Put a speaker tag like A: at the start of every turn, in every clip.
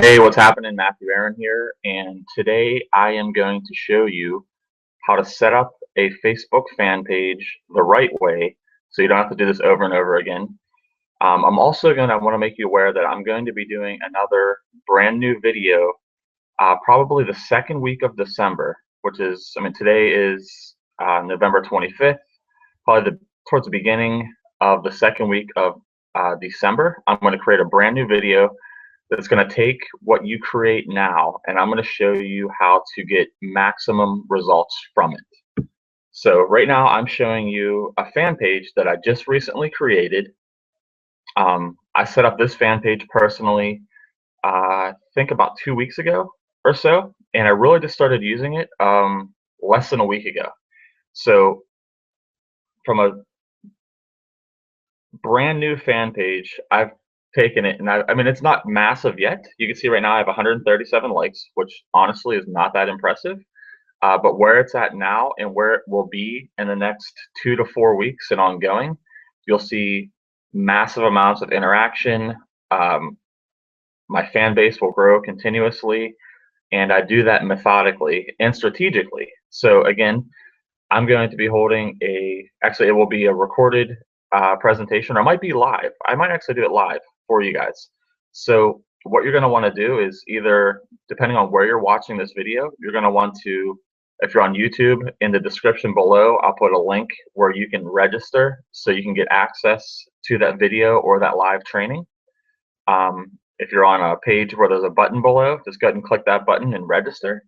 A: Hey, what's happening? Matthew Aaron here, and today I am going to show you how to set up a Facebook fan page the right way so you don't have to do this over and over again. I'm also I want to make you aware that I'm going to be doing another brand new video probably the second week of December, which is, today is November 25th, probably towards the beginning of the second week of December. I'm going to create a brand new video that's going to take what you create now and I'm going to show you how to get maximum results from it. So right now I'm showing you a fan page that I just recently created. I set up this fan page personally, I think about 2 weeks ago or so, and I really just started using it less than a week ago. So from a brand new fan page, I've taken it, and it's not massive yet. You can see right now I have 137 likes, which honestly is not that impressive. But where it's at now and where it will be in the next 2 to 4 weeks and ongoing, you'll see massive amounts of interaction. Um, my fan base will grow continuously, and I do that methodically and strategically. So again, I'm going to be holding actually, it will be a recorded presentation, or it might be live. I might actually do it live for you guys. So what you're going to want to do is either, depending on where you're watching this video, you're going to want to, if you're on YouTube, in the description below, I'll put a link where you can register so you can get access to that video or that live training. If you're on a page where there's a button below, just go ahead and click that button and register.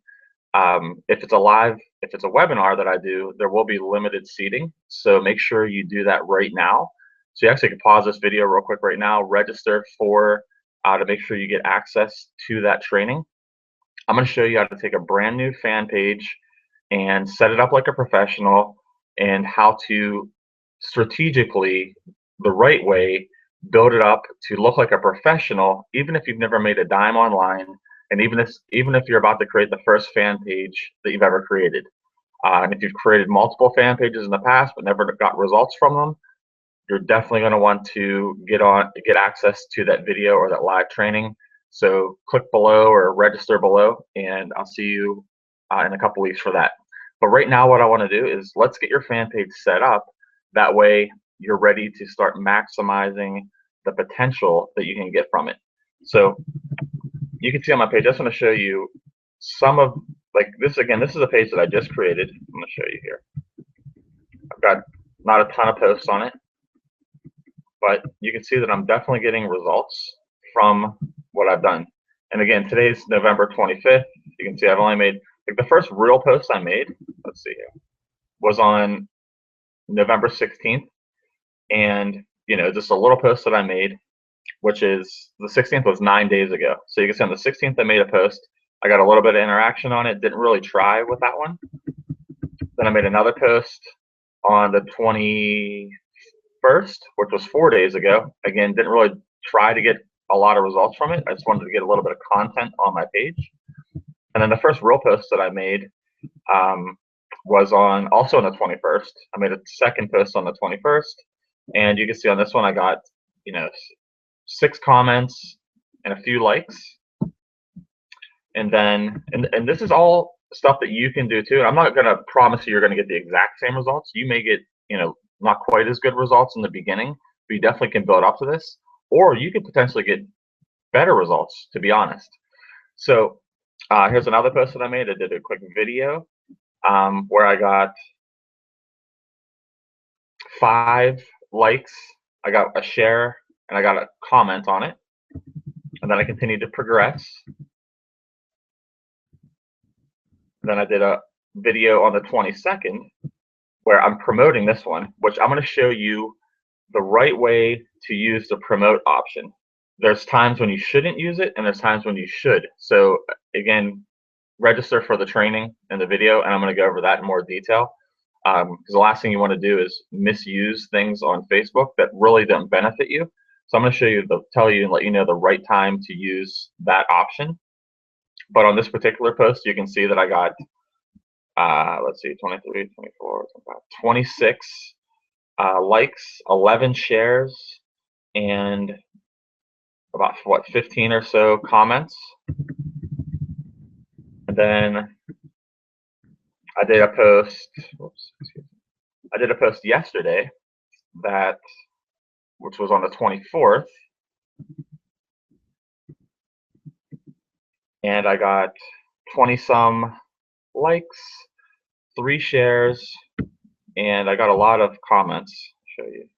A: If it's a webinar that I do, there will be limited seating. So make sure you do that right now. So you actually can pause this video real quick right now, register for to make sure you get access to that training. I'm going to show you how to take a brand new fan page and set it up like a professional, and how to strategically, the right way, build it up to look like a professional, even if you've never made a dime online, and even if you're about to create the first fan page that you've ever created. And if you've created multiple fan pages in the past but never got results from them, you're definitely going to want to get access to that video or that live training. So click below or register below, and I'll see you in a couple weeks for that. But right now, what I want to do is let's get your fan page set up. That way, you're ready to start maximizing the potential that you can get from it. So you can see on my page, I just want to show you some of, like this, again, this is a page that I just created. I'm going to show you here. I've got not a ton of posts on it, but you can see that I'm definitely getting results from what I've done. And again, today's November 25th. You can see I've only made, like, the first real post I made, let's see here, was on November 16th. And, just a little post that I made, which is, the 16th was 9 days ago. So you can see on the 16th, I made a post. I got a little bit of interaction on it, didn't really try with that one. Then I made another post on the 21st, which was 4 days ago. Again, didn't really try to get a lot of results from it. I just wanted to get a little bit of content on my page. And then the first real post that I made was also on the 21st. I made a second post on the 21st, and you can see on this one I got 6 comments and a few likes. And then and this is all stuff that you can do too. And I'm not going to promise you're going to get the exact same results. You may get not quite as good results in the beginning, but you definitely can build up to this, or you could potentially get better results, to be honest. So here's another post that I made. I did a quick video where I got 5 likes, I got a share, and I got a comment on it. And then I continued to progress. Then I did a video on the 22nd where I'm promoting this one, which I'm going to show you the right way to use the promote option. There's times when you shouldn't use it, and there's times when you should. So again, register for the training in the video, and I'm going to go over that in more detail. Because the last thing you want to do is misuse things on Facebook that really don't benefit you. So I'm going to show you, tell you and let you know the right time to use that option. But on this particular post, you can see that I got, let's see, 23, 24, 25, 26 likes, 11 shares, and about what, 15 or so comments. And then I did a post. Whoops, I did a post yesterday which was on the 24th, and I got 20 some likes, 3 shares, and I got a lot of comments. I'll show you.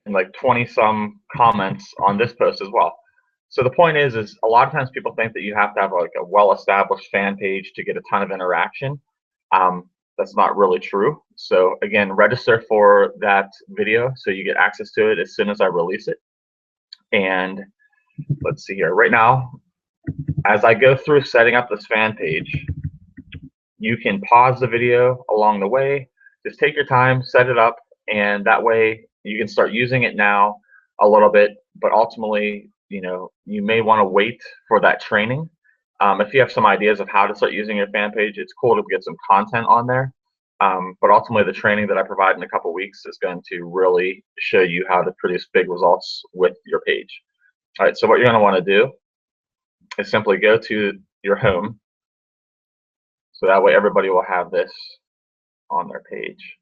A: And like 20 some comments on this post as well. So the point is a lot of times people think that you have to have like a well-established fan page to get a ton of interaction. That's not really true. So again, register for that video so you get access to it as soon as I release it. And let's see here. Right now, as I go through setting up this fan page, you can pause the video along the way. Just take your time, set it up, and that way you can start using it now a little bit, but ultimately, you may want to wait for that training. If you have some ideas of how to start using your fan page, it's cool to get some content on there. But ultimately, the training that I provide in a couple weeks is going to really show you how to produce big results with your page. All right, so what you're going to want to do is simply go to your home. So that way everybody will have this on their page.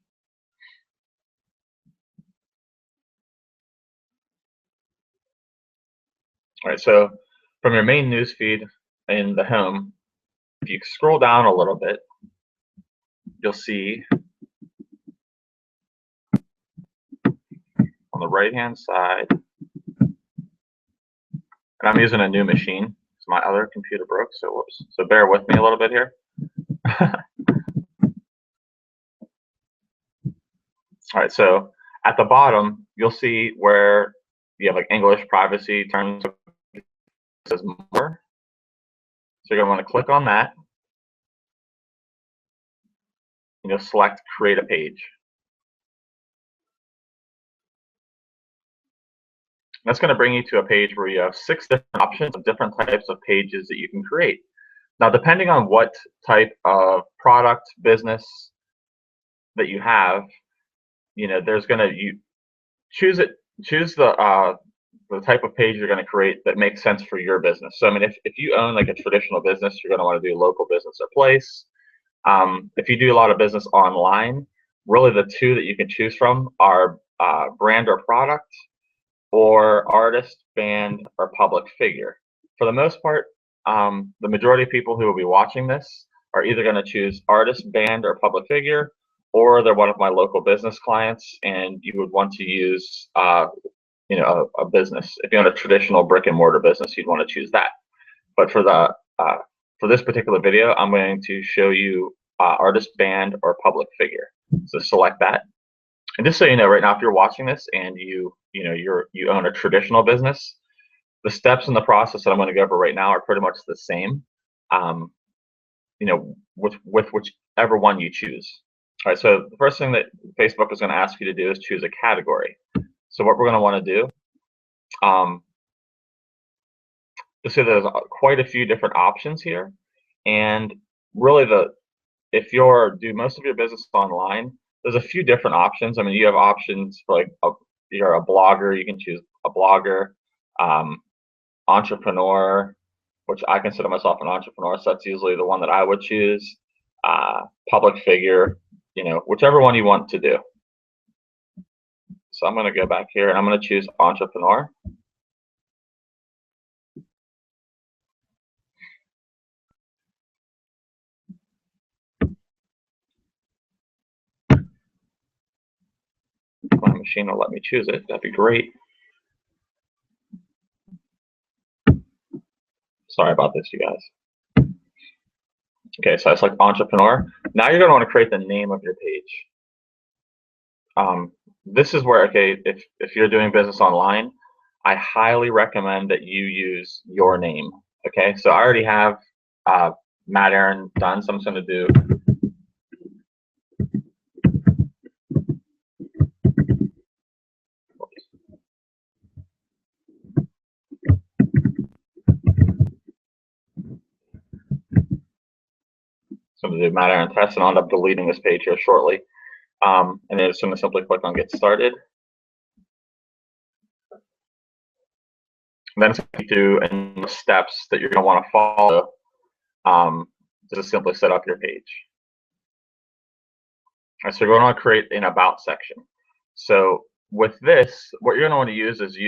A: All right, so from your main news feed in the home, if you scroll down a little bit, you'll see on the right-hand side, and I'm using a new machine. So my other computer broke, so whoops. So bear with me a little bit here. All right, so at the bottom, you'll see where you have like English, privacy, terms, it says more. So you're going to want to click on that. And you'll select create a page. That's going to bring you to a page where you have 6 different options of different types of pages that you can create. Now, depending on what type of product, business that you have, there's going to choose the type of page you're going to create that makes sense for your business. So, I mean, if you own like a traditional business, you're going to want to do local business or place. If you do a lot of business online, really the 2 that you can choose from are brand or product, or artist, band, or public figure. For the most part, the majority of people who will be watching this are either going to choose artist, band, or public figure, or they're one of my local business clients, and you would want to use a business. If you own a traditional brick and mortar business, you'd want to choose that. But for this particular video, I'm going to show you artist, band, or public figure. So select that. And just so you know, right now, if you're watching this and you own a traditional business, the steps in the process that I'm going to go over right now are pretty much the same. With whichever one you choose. All right. So the first thing that Facebook is going to ask you to do is choose a category. So what we're going to want to do, just so there's quite a few different options here, and really if you do most of your business online, there's a few different options. I mean, you have options for like you're a blogger, you can choose a blogger, entrepreneur, which I consider myself an entrepreneur, so that's usually the one that I would choose. Public figure, whichever one you want to do. So I'm going to go back here and I'm going to choose entrepreneur. My machine will let me choose it. That'd be great. Sorry about this, you guys. Okay, so I select entrepreneur. Now you're going to want to create the name of your page. This is where, okay, if you're doing business online, I highly recommend that you use your name. Okay, so I already have Matt Aaron done, so I'm just going to do Matt Aaron test, and I'll end up deleting this page here shortly. And then it's going to simply click on Get Started. And then it's going to do the steps that you're going to want to follow to simply set up your page. All right, so you're going to create an About section. So with this, what you're going to want to use is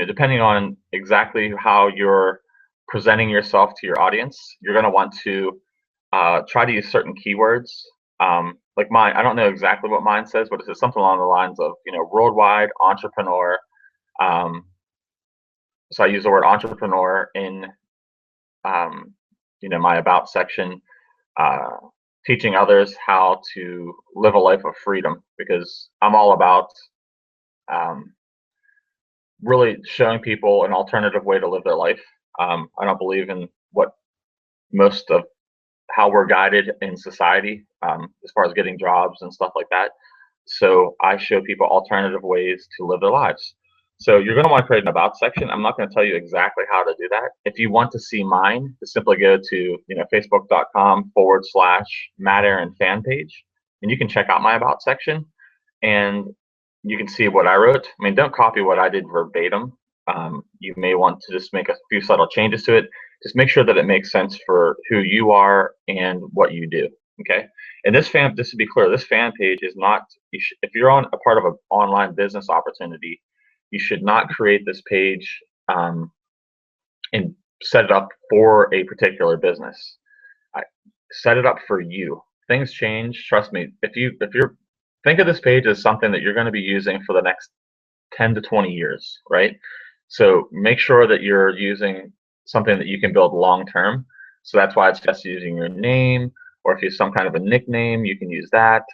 A: depending on exactly how you're presenting yourself to your audience, you're going to want to try to use certain keywords. Like mine, I don't know exactly what mine says, but it says something along the lines of, worldwide entrepreneur. So I use the word entrepreneur in, my About section, teaching others how to live a life of freedom, because I'm all about really showing people an alternative way to live their life. I don't believe in what most of how we're guided in society, as far as getting jobs and stuff like that. So I show people alternative ways to live their lives. So you're going to want to create an About section. I'm not going to tell you exactly how to do that. If you want to see mine, just simply go to facebook.com/Matt Aaron Fanpage, and you can check out my About section, and you can see what I wrote. I mean, don't copy what I did verbatim. You may want to just make a few subtle changes to it. Just make sure that it makes sense for who you are and what you do. Okay. And just to be clear, this fan page is not. If you're on a part of an online business opportunity, you should not create this page and set it up for a particular business. Set it up for you. Things change. Trust me. If you're think of this page as something that you're going to be using for the next 10 to 20 years, right? So make sure that you're using something that you can build long term. So that's why it's just using your name, or if you have some kind of a nickname, you can use that.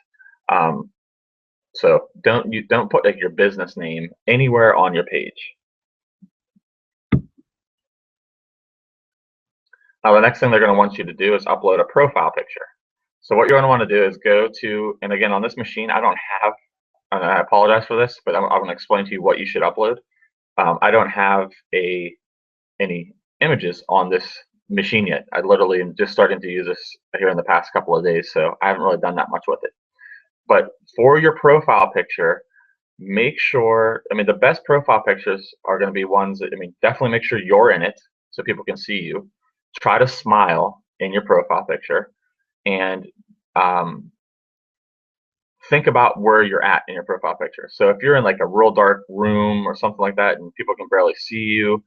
A: So don't put like your business name anywhere on your page. Now the next thing they're going to want you to do is upload a profile picture. So what you're going to want to do is go to, and again on this machine I don't have, and I apologize for this, but I'm going to explain to you what you should upload. I don't have any images on this machine yet. I literally am just starting to use this here in the past couple of days, so I haven't really done that much with it. But for your profile picture, make sure, the best profile pictures are going to be ones that, definitely make sure you're in it so people can see you. Try to smile in your profile picture, and think about where you're at in your profile picture. So if you're in like a real dark room or something like that and people can barely see you,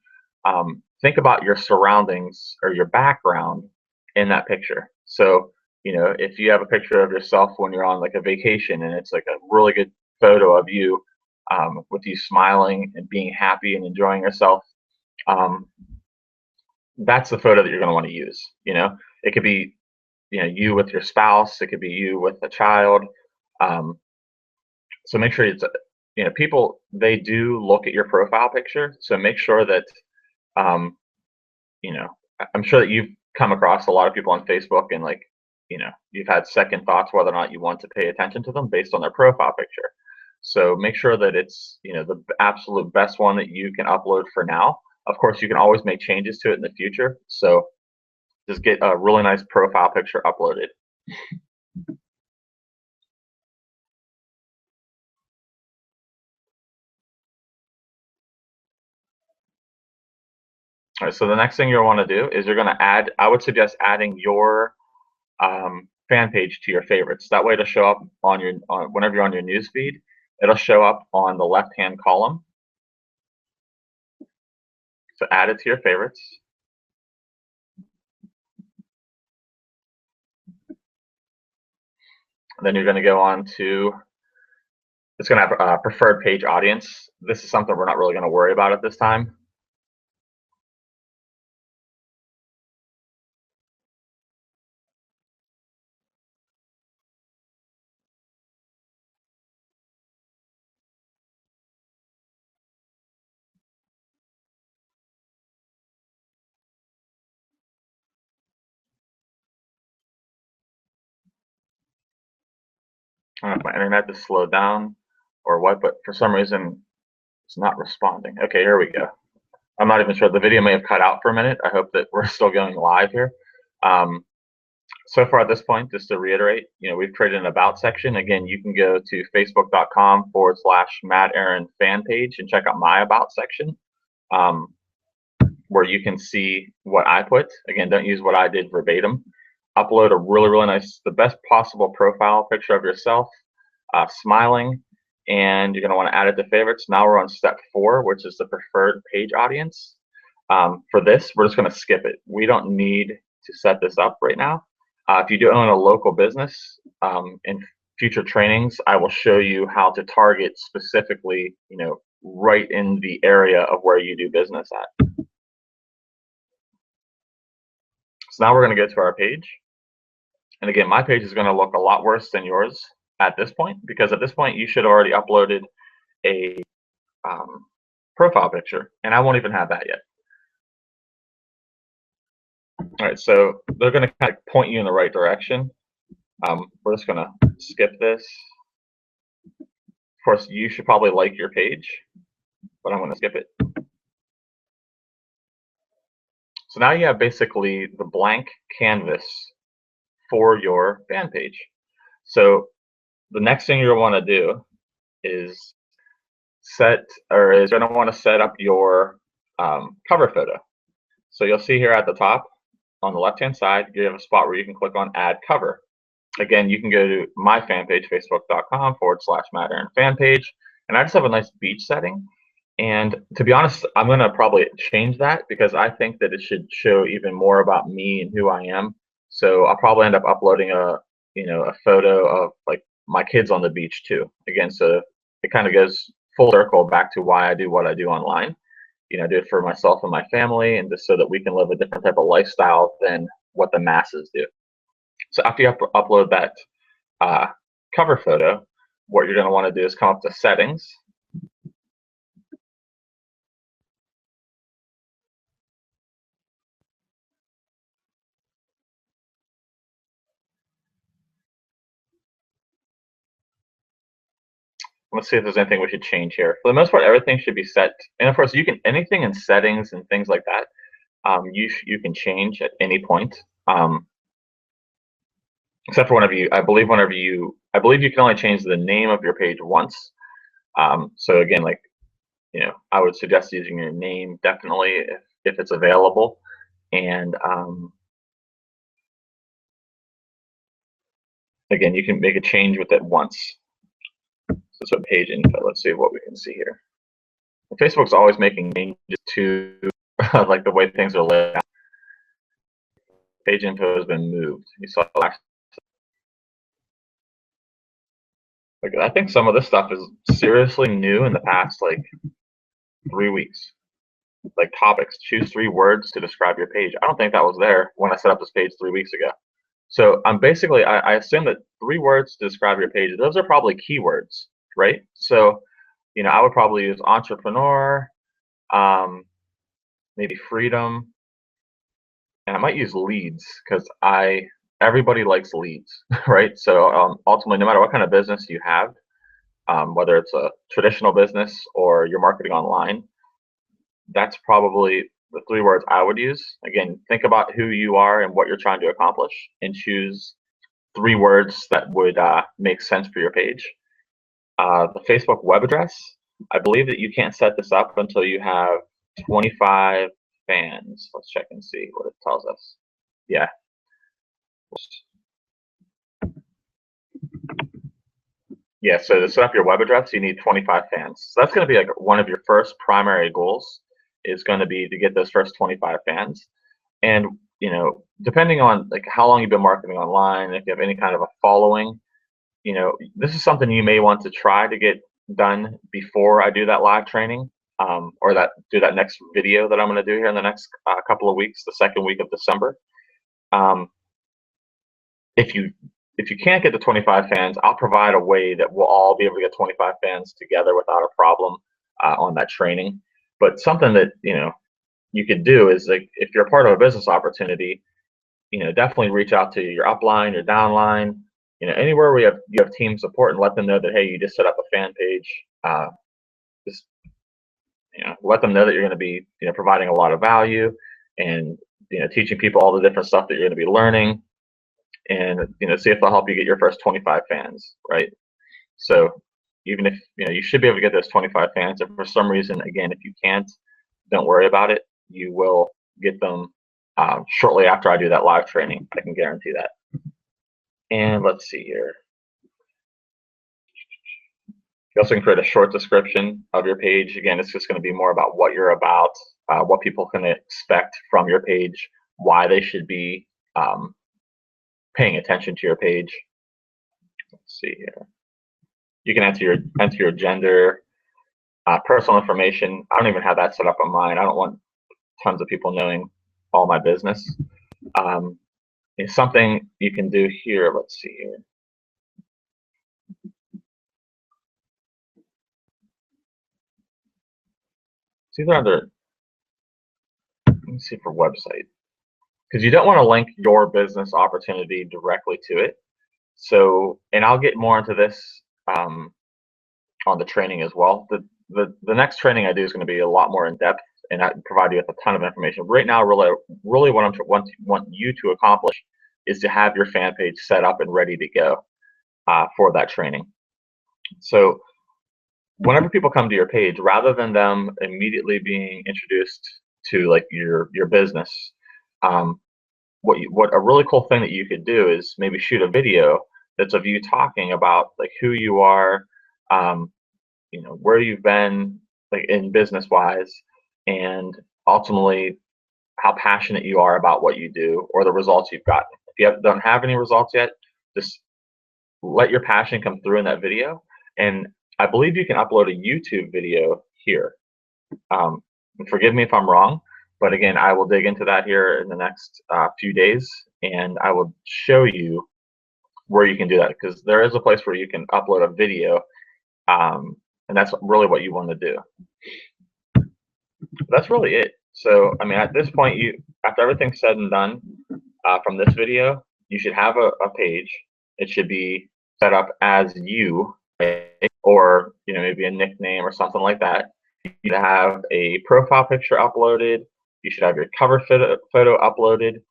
A: think about your surroundings or your background in that picture. So, if you have a picture of yourself when you're on like a vacation and it's like a really good photo of you, with you smiling and being happy and enjoying yourself, that's the photo that you're going to want to use. It could be, you with your spouse, it could be you with a child. So make sure it's, people, they do look at your profile picture. So make sure that, I'm sure that you've come across a lot of people on Facebook and you've had second thoughts whether or not you want to pay attention to them based on their profile picture. So make sure that it's, the absolute best one that you can upload for now. Of course, you can always make changes to it in the future. So just get a really nice profile picture uploaded. All right, so the next thing you'll want to do is you're going to add, I would suggest adding your fan page to your favorites. That way it'll show up on your, whenever you're on your news feed, it'll show up on the left-hand column. So add it to your favorites. And then you're going to go on to, it's going to have a preferred page audience. This is something we're not really going to worry about at this time. I don't know if my internet just slowed down or what, but for some reason it's not responding. Okay, here we go. I'm not even sure. The video may have cut out for a minute. I hope that we're still going live here. so far at this point, just to reiterate, we've created an about section. Again, you can go to facebook.com/Matt Aaron fan page and check out my about section, where you can see what I put. Again, don't use what I did verbatim. Upload a really, really nice, the best possible profile picture of yourself, smiling, and you're going to want to add it to favorites. Now we're on step 4, which is the preferred page audience. For this, we're just going to skip it. We don't need to set this up right now. If you do own a local business, in future trainings, I will show you how to target specifically, right in the area of where you do business at. So now we're going to go to our page. And again, my page is going to look a lot worse than yours at this point, because at this point you should have already uploaded a profile picture, and I won't even have that yet. All right, so they're going to kind of point you in the right direction. We're just going to skip this. Of course, you should probably like your page, but I'm going to skip it. So now you have basically the blank canvas for your fan page. So the next thing you'll want to do is you're going to want to set up your cover photo. So you'll see here at the top on the left-hand side, you have a spot where you can click on Add Cover. Again, you can go to my fan page, facebook.com/Matt Aaron fan page, and I just have a nice beach setting. And to be honest, I'm going to probably change that because I think that it should show even more about me and who I am. So I'll probably end up uploading a photo of like my kids on the beach too. Again, so it kind of goes full circle back to why I do what I do online. I do it for myself and my family, and just so that we can live a different type of lifestyle than what the masses do. So after you upload that cover photo, what you're going to want to do is come up to Settings. Let's see if there's anything we should change here. For the most part, everything should be set. And of course, you can anything in settings and things like that. You can change at any point, except for I believe you can only change the name of your page once. So again, I would suggest using your name definitely if it's available, and again, you can make a change with it once. So page info. Let's see what we can see here. Facebook's always making changes to like the way things are laid out. Page info has been moved. You saw last. I think some of this stuff is seriously new in the past 3 weeks. Like topics, choose 3 words to describe your page. I don't think that was there when I set up this page 3 weeks ago. So I'm basically, I assume that 3 words to describe your page, those are probably keywords, right? So, I would probably use entrepreneur, maybe freedom, and I might use leads because everybody likes leads, right? So ultimately, no matter what kind of business you have, whether it's a traditional business or you're marketing online, that's probably the 3 words I would use. Again, think about who you are and what you're trying to accomplish, and choose 3 words that would make sense for your page. The Facebook web address, I believe that you can't set this up until you have 25 fans. Let's check and see what it tells us. Yeah. Yeah, so to set up your web address, you need 25 fans. So that's going to be one of your first primary goals, is going to be to get those first 25 fans. And depending on how long you've been marketing online, if you have any kind of a following, this is something you may want to try to get done before I do that live training, or do that next video that I'm going to do here in the next couple of weeks, the second week of December. If you can't get the 25 fans, I'll provide a way that we'll all be able to get 25 fans together without a problem on that training. But something that you could do is, if you're a part of a business opportunity, definitely reach out to your upline, your downline, anywhere where you have team support, and let them know that, hey, you just set up a fan page. Just let them know that you're going to be providing a lot of value, and teaching people all the different stuff that you're going to be learning. and see if they'll help you get your first 25 fans, right? So even if you should be able to get those 25 fans, if for some reason, again, if you can't, don't worry about it. You will get them shortly after I do that live training. I can guarantee that. And let's see here. You also can create a short description of your page. Again, it's just going to be more about what you're about, what people can expect from your page, why they should be paying attention to your page. Let's see here. You can enter your gender, personal information. I don't even have that set up on mine. I don't want tons of people knowing all my business. It's something you can do here. Let's see here. It's either under, let me see for website, because you don't want to link your business opportunity directly to it. So, and I'll get more into this on the training as well. The next training I do is going to be a lot more in depth, and I provide you with a ton of information. Right now, really what I want you to accomplish is to have your fan page set up and ready to go for that training. So whenever people come to your page, rather than them immediately being introduced to like your business, what a really cool thing that you could do is maybe shoot a video that's of you talking about like who you are, where you've been like in business wise, and ultimately how passionate you are about what you do or the results you've gotten. If you don't have any results yet, just let your passion come through in that video. And I believe you can upload a YouTube video here. And forgive me if I'm wrong, but again, I will dig into that here in the next few days, and I will show you where you can do that, because there is a place where you can upload a video, and that's really what you want to do. That's really it. So, I mean, at this point, after everything's said and done from this video, you should have a page. It should be set up as you, or maybe a nickname or something like that. You should have a profile picture uploaded. You should have your cover photo uploaded.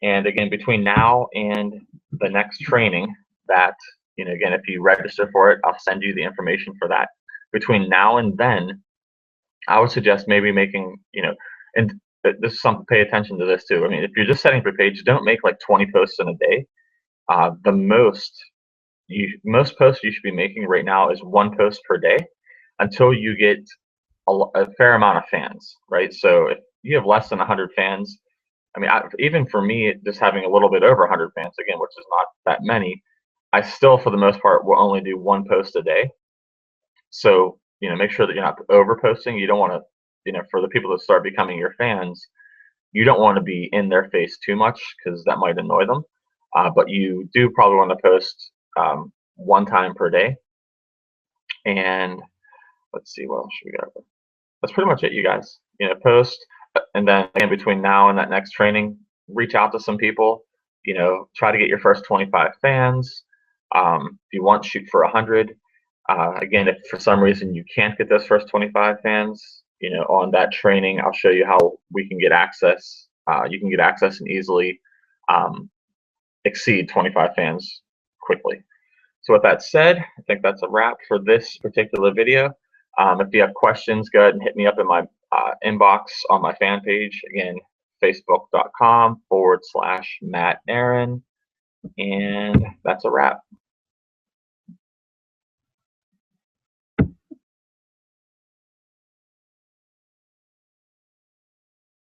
A: And again, between now and the next training, that again, if you register for it, I'll send you the information for that. Between now and then, I would suggest maybe making, and this is something, pay attention to this too. I mean, if you're just setting up your page, don't make like 20 posts in a day. The most posts you should be making right now is 1 post per day until you get a fair amount of fans, right? So if you have less than 100 fans, I mean, even for me, just having a little bit over 100 fans, again, which is not that many, I still, for the most part, will only do 1 post a day. So, make sure that you're not over posting. You don't want to, for the people that start becoming your fans, you don't want to be in their face too much, because that might annoy them. But you do probably want to post 1 time per day. And let's see, what else should we got? That's pretty much it, you guys. Post, and then again, between now and that next training, reach out to some people. Try to get your first 25 fans. If you want, shoot for 100. Again, if for some reason you can't get those first 25 fans, on that training, I'll show you how we can get access. You can get access and easily exceed 25 fans quickly. So with that said, I think that's a wrap for this particular video. If you have questions, go ahead and hit me up in my inbox on my fan page. Again, facebook.com/Matt Aaron. And that's a wrap.